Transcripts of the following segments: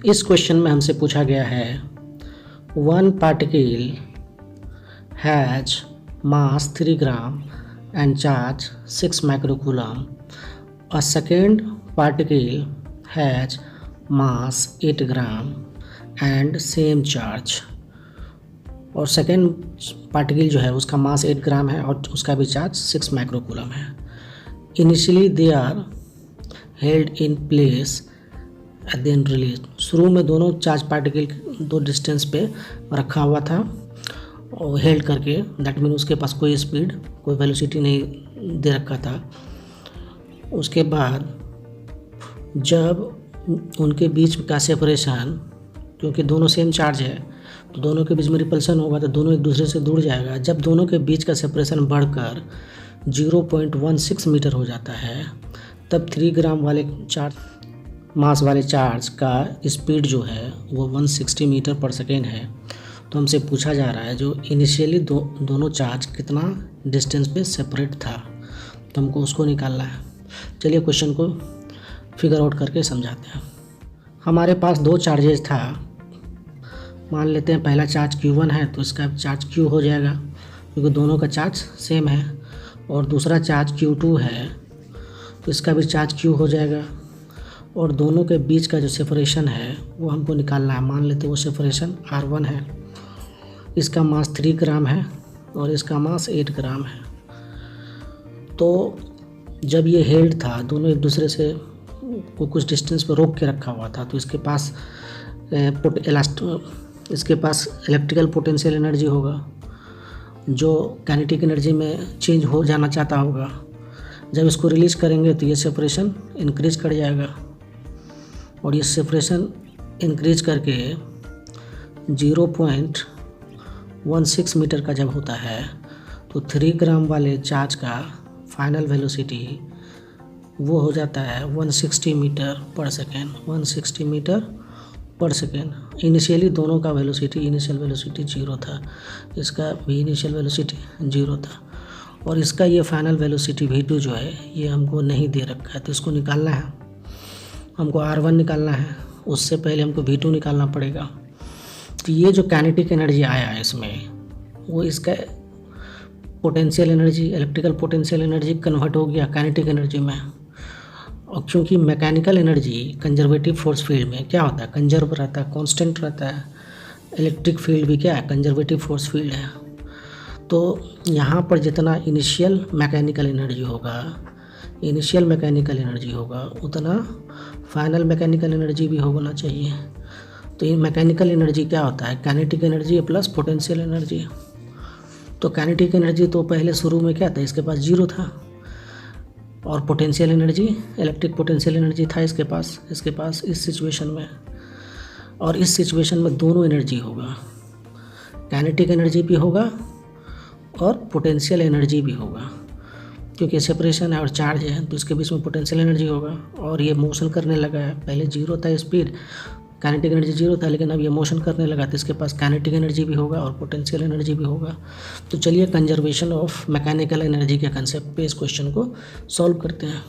इस क्वेश्चन में हमसे पूछा गया है one particle has mass 3 gram and charge 6 microcoulomb. A second particle has mass 8 gram and same charge. और सेकेंड पार्टिकल जो है उसका मास 8 ग्राम है और उसका भी चार्ज 6 माइक्रोकूलम है। Initially they are held in place at the end release. शुरू में दोनों चार्ज पार्टिकल दो डिस्टेंस पे रखा हुआ था और हेल्ड करके, दैट मीन उसके पास कोई स्पीड कोई वेलोसिटी नहीं दे रखा था। उसके बाद जब उनके बीच का सेपरेशन, क्योंकि दोनों सेम चार्ज है तो दोनों के बीच में रिपल्सन होगा तो दोनों एक दूसरे से दूर जाएगा। जब दोनों के बीच का सेपरेशन बढ़कर 0.16 मीटर हो जाता है तब 3 ग्राम वाले चार्ज मास वाले चार्ज का स्पीड जो है वो 160 मीटर पर सेकेंड है। तो हमसे पूछा जा रहा है जो इनिशियली दोनों चार्ज कितना डिस्टेंस पे सेपरेट था, तो हमको उसको निकालना है। चलिए क्वेश्चन को फिगर आउट करके समझाते हैं। हमारे पास दो चार्जेस था, मान लेते हैं पहला चार्ज Q1 है तो इसका चार्ज Q हो जाएगा क्योंकि दोनों का चार्ज सेम है, और दूसरा चार्ज Q2 है तो इसका भी चार्ज Q हो जाएगा, और दोनों के बीच का जो सेपरेशन है वो हमको निकालना है। मान लेते हैं वो सेपरेशन R1 है, इसका मास 3 ग्राम है और इसका मास 8 ग्राम है। तो जब ये हेल्ड था दोनों एक दूसरे से को कुछ डिस्टेंस पर रोक के रखा हुआ था तो इसके पास इलेक्ट्रिकल पोटेंशियल एनर्जी होगा जो काइनेटिक एनर्जी में चेंज हो जाना चाहता होगा। जब इसको रिलीज करेंगे तो ये सेपरेशन इंक्रीज कर जाएगा, और ये सेपरेशन इंक्रीज करके 0.16 मीटर का जब होता है तो 3 ग्राम वाले चार्ज का फाइनल वेलोसिटी वो हो जाता है 160 मीटर पर सेकेंड। 160 मीटर पर सेकेंड। इनिशियली दोनों का इनिशियल वेलोसिटी 0 था, इसका भी इनिशियल वेलोसिटी 0 था, और इसका ये फाइनल वेलोसिटी v2 जो है ये हमको नहीं दे रखा है। तो इसको निकालना है, हमको R1 निकालना है, उससे पहले हमको v2 निकालना पड़ेगा। तो ये जो काइनेटिक एनर्जी आया है इसमें वो इसका potential energy, electrical potential energy convert हो गया काइनेटिक एनर्जी में। और क्योंकि mechanical energy conservative force field में क्या होता है, कंजर्व रहता है, कांस्टेंट रहता है। इलेक्ट्रिक फील्ड भी क्या है, कंजर्वेटिव फोर्स फील्ड है। तो यहाँ पर जितना इनिशियल मैकेनिकल एनर्जी होगा उतना फाइनल मैकेनिकल एनर्जी भी होना चाहिए। तो ये मैकेनिकल एनर्जी क्या होता है, kinetic energy plus potential energy. तो काइनेटिक एनर्जी तो पहले शुरू में क्या था, इसके पास 0 था, और potential energy, electric potential energy था इसके पास इस सिचुएशन में। और इस सिचुएशन में दोनों एनर्जी होगा, काइनेटिक एनर्जी भी होगा और पोटेंशियल एनर्जी भी होगा, क्योंकि सेपरेशन है और चार्ज है तो इसके बीच में पोटेंशियल एनर्जी होगा। और ये मोशन करने लगा है, पहले 0 था स्पीड, काइनेटिक एनर्जी 0 था, लेकिन अब ये मोशन करने लगा तो इसके पास काइनेटिक एनर्जी भी होगा और पोटेंशियल एनर्जी भी होगा। तो चलिए कंजर्वेशन ऑफ मैकेनिकल एनर्जी के कंसेप्ट पे इस क्वेश्चन को सॉल्व करते हैं।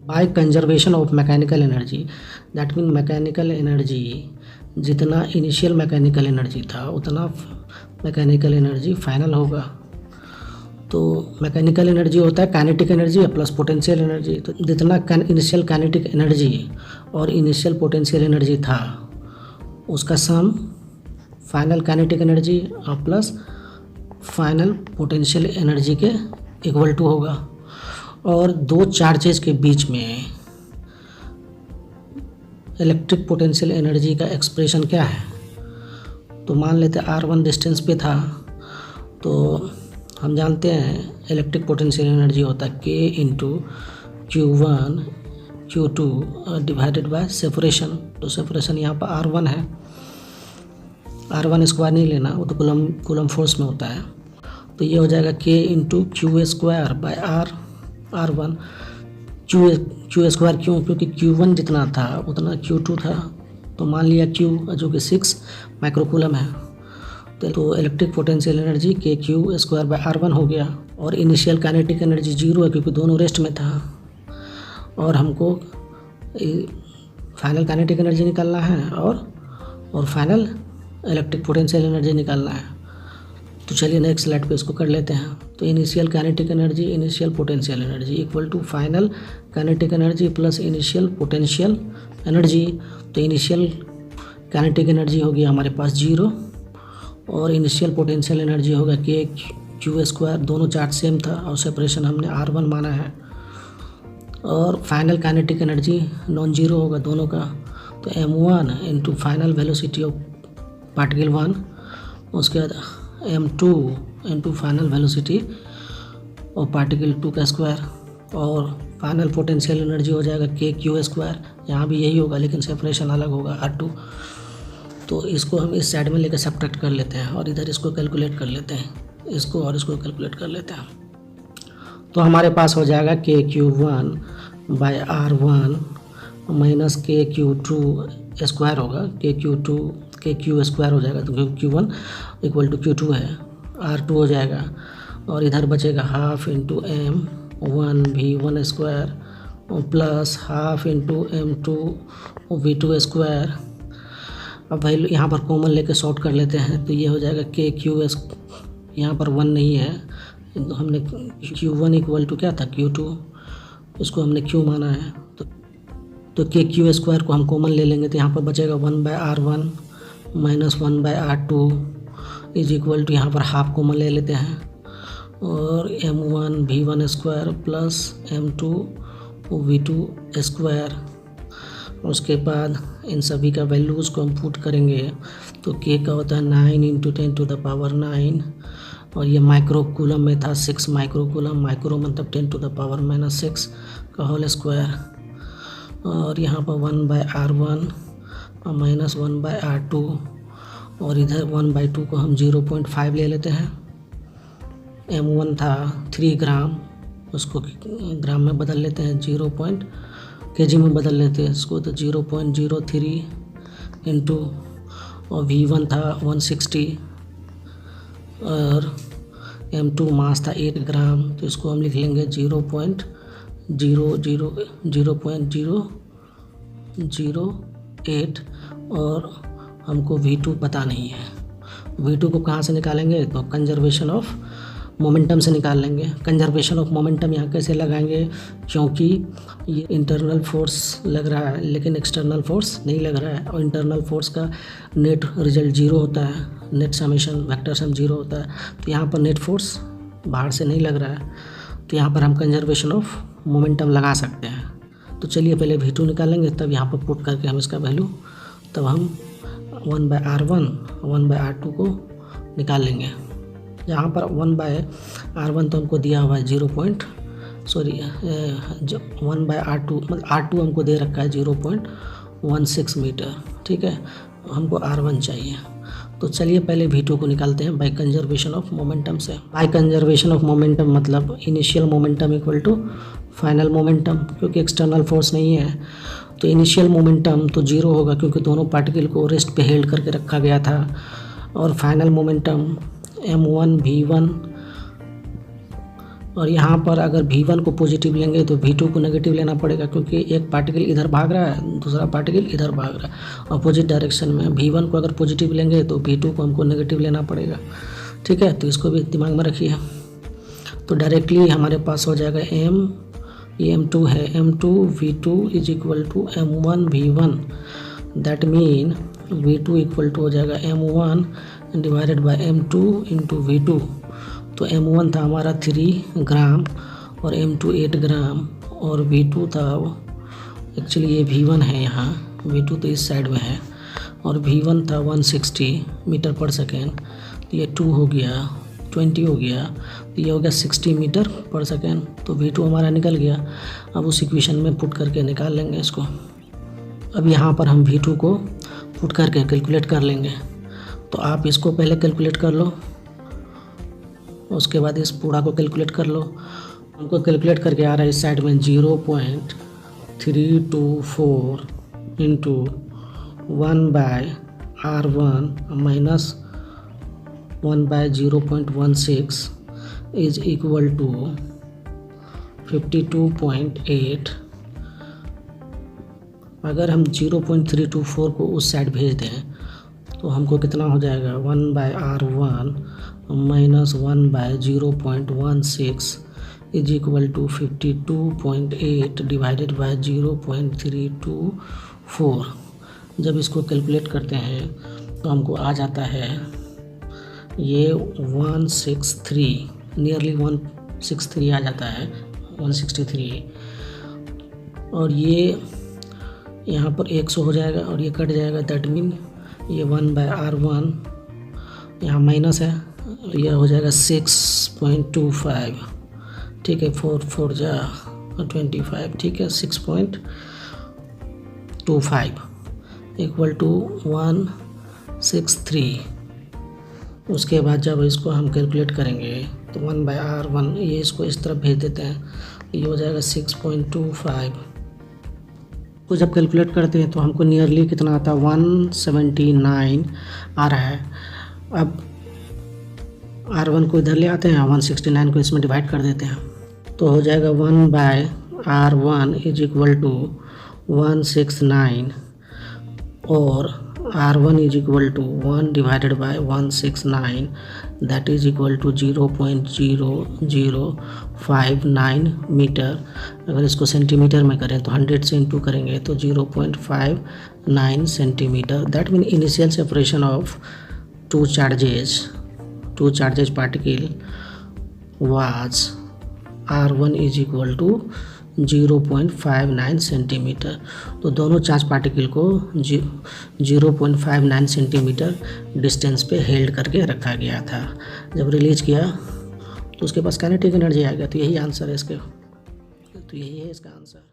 By conservation of mechanical energy, that mean mechanical energy जितना इनिशियल मैकेनिकल एनर्जी था उतना मैकेनिकल एनर्जी फाइनल होगा। तो मैकेनिकल एनर्जी होता है kinetic energy plus potential energy. तो जितना इनिशियल काइनेटिक एनर्जी और इनिशियल पोटेंशियल एनर्जी था उसका sum final kinetic energy plus final potential energy के इक्वल टू होगा। और दो चार्जेस के बीच में इलेक्ट्रिक पोटेंशियल एनर्जी का एक्सप्रेशन क्या है, तो मान लेते R1 डिस्टेंस पे था तो हम जानते हैं इलेक्ट्रिक पोटेंशियल एनर्जी होता है K into Q1 Q2 divided by separation. तो सेपरेशन यहाँ पर R1 है, R1 स्क्वायर नहीं लेना, वो तो कूलम फोर्स में होता है। तो ये हो जाएगा K into Q square by R1। Q square क्यों, क्योंकि Q1 जितना था उतना Q2 था, तो मान लिया Q जो कि 6 माइक्रोकूलम है। तो electric potential energy KQ square by R1 हो गया। और इनिशियल काइनेटिक एनर्जी 0 है क्योंकि दोनों रेस्ट में था, और हमको फाइनल काइनेटिक एनर्जी निकालना है और फाइनल इलेक्ट्रिक पोटेंशियल एनर्जी निकालना है। तो चलिए नेक्स्ट स्लाइड पे इसको कर लेते हैं। तो initial kinetic energy, initial potential energy equal to final kinetic energy plus initial potential energy. तो इनिशियल काइनेटिक एनर्जी होगी हमारे पास 0 और इनिशियल पोटेंशियल एनर्जी होगा k/q²। दोनों चार्ज सेम था और सेपरेशन हमने r1 माना है। और final kinetic energy non zero होगा दोनों का। तो m1 into final velocity of particle 1, उसके बाद m2 into final velocity of particle 2 का स्क्वायर, और फाइनल पोटेंशियल एनर्जी हो जाएगा k/q²। यहाँ भी यही होगा लेकिन सेपरेशन अलग होगा r2। तो इसको हम इस साइड में लेकर सब्ट्रैक्ट कर लेते हैं और इधर इसको कैलकुलेट कर लेते हैं, इसको और इसको कैलकुलेट कर लेते हैं। तो हमारे पास हो जाएगा k/q1/r1 माइनस k/q² होगा, k/q² हो जाएगा तो q1 इक्वल टू q2 है, r2 हो जाएगा और इधर बचेगा half into m1v1² plus half into m2v2²। अब वैल्यू यहाँ पर कॉमन लेके सॉर्ट कर लेते हैं तो ये हो जाएगा k/q, यहाँ पर 1 नहीं है तो हमने q1 इक्वल टू क्या था q2, इसको हमने q माना है। तो k/q² को हम कॉमन ले लेंगे तो यहाँ पर बचेगा 1/r1 minus 1/r2 is equal to, यहाँ पर हाफ कॉमन ले लेते हैं और m1v1² प्लस m2v2²। उसके बाद इन सभी का वैल्यूज़ को हम पुट करेंगे तो k का होता है 9 × 10⁻⁹ और ये माइक्रो कूलम में था 6 माइक्रो कूलम, माइक्रो मतलब 10⁻⁻6 का होल स्क्वायर। और यहाँ पर 1/r1 और माइनस 1/r2 और इधर 1/2 को हम 0.5 ले लेते हैं। m1 था 3 ग्राम, उसको ग्राम में बदल लेते हैं, kg में बदल लेते हैं इसको, तो 0.03 इंटू, और v1 था 160 और m2 मास था 8 ग्राम, तो इसको हम लिख लेंगे 0.008 और हमको v2 पता नहीं है। v2 को कहाँ से निकालेंगे तो कंजर्वेशन ऑफ मोमेंटम से निकाल लेंगे। कंजर्वेशन ऑफ मोमेंटम यहाँ कैसे लगाएंगे, क्योंकि ये इंटरनल फोर्स लग रहा है लेकिन एक्सटर्नल फोर्स नहीं लग रहा है और इंटरनल फोर्स का नेट रिजल्ट 0 होता है, नेट समेशन वेक्टर सम 0 होता है। तो यहाँ पर नेट फोर्स बाहर से नहीं लग रहा है तो यहाँ पर हम कंजर्वेशन ऑफ मोमेंटम लगा सकते हैं। तो चलिए पहले v2 निकालेंगे तब यहाँ पर पुट करके हम इसका वैल्यू, तब हम 1/r1 1/r2 को निकाल लेंगे। यहाँ पर 1/r1 तो हमको दिया हुआ है 1/r2 मतलब r2 हमको दे रखा है 0.16 मीटर, ठीक है, हमको r1 चाहिए। तो चलिए पहले v2 को निकालते हैं बाय कंजर्वेशन ऑफ मोमेंटम से। बाय कंजर्वेशन ऑफ मोमेंटम मतलब initial momentum equal to final momentum, क्योंकि एक्सटर्नल फोर्स नहीं है तो इनिशियल मोमेंटम तो 0 होगा क्योंकि दोनों पार्टिकल को रेस्ट पे हेल्ड करके रखा गया था। और फाइनल मोमेंटम m1 v1, और यहाँ पर अगर v1 को पॉजिटिव लेंगे तो v2 को नेगेटिव लेना पड़ेगा क्योंकि एक पार्टिकल इधर भाग रहा है दूसरा पार्टिकल इधर भाग रहा है अपोजिट डायरेक्शन में। v1 को अगर पॉजिटिव लेंगे तो v2 को हमको नेगेटिव लेना पड़ेगा, ठीक है, तो इसको भी दिमाग में रखिए। तो डायरेक्टली हमारे पास हो जाएगा ये m2 है, m2v2 is equal to m1 v1, that mean v2 equal to हो जाएगा m1 divided by m2 into v2। तो m1 था हमारा 3 ग्राम और m2 8 ग्राम और v2 था, एक्चुअली ये v1 है यहाँ, v2 तो इस साइड में है, और v1 था 160 मीटर पर सेकेंड, तो ये 2 हो गया 20 हो गया, तो ये हो गया 60 मीटर पर सेकेंड। तो v2 हमारा निकल गया। अब उस इक्वेशन में पुट करके निकाल लेंगे इसको। अब यहाँ पर हम v2 को पुट करके कैलकुलेट कर लेंगे। तो आप इसको पहले कैलकुलेट कर लो, उसके बाद इस पूरा को कैलकुलेट कर लो। हमको कैलकुलेट करके आ रहा है इस साइड में 0.324 into 1/r1 minus 1/0.16 is equal to 52.8 अगर हम 0.324 को उस साइड भेज दें तो हमको कितना हो जाएगा, 1/r1 minus 1/0.16 is equal to 52.8 divided by 0.324। जब इसको कैलकुलेट करते हैं तो हमको आ जाता है ये 163, नियरली 163 आ जाता है, 163। और ये यहाँ पर 100 हो जाएगा और ये कट जाएगा, दैट मीन ये 1/r1 यहाँ माइनस है, यह हो जाएगा 6.25। ठीक है, 4 जा 25, ठीक है, 6.25 इक्वल टू 163। उसके बाद जब इसको हम कैलकुलेट करेंगे तो 1/r1 ये इसको इस तरफ भेज देते हैं, ये हो जाएगा 6.25 को जब कैलकुलेट करते हैं तो हमको नियरली कितना आता है, 179 आ रहा है। अब r1 को इधर ले आते हैं, 169 को इसमें डिवाइड कर देते हैं तो हो जाएगा 1/r1 इज इक्वल टू 169 और r1 is equal to 1 divided by 169 that is equal to 0.0059 metre. अगर इसको सेंटीमीटर में करें तो 100 से इंटू करेंगे तो 0.59 centimetre. That mean initial separation of two charges particle was r1 is equal to 0.59 centimetre. तो दोनों चार्ज पार्टिकल को 0.59 सेंटीमीटर डिस्टेंस पे हेल्ड करके रखा गया था। जब रिलीज किया तो उसके पास काइनेटिक एनर्जी आ गया। तो यही आंसर है इसके, तो यही है इसका आंसर।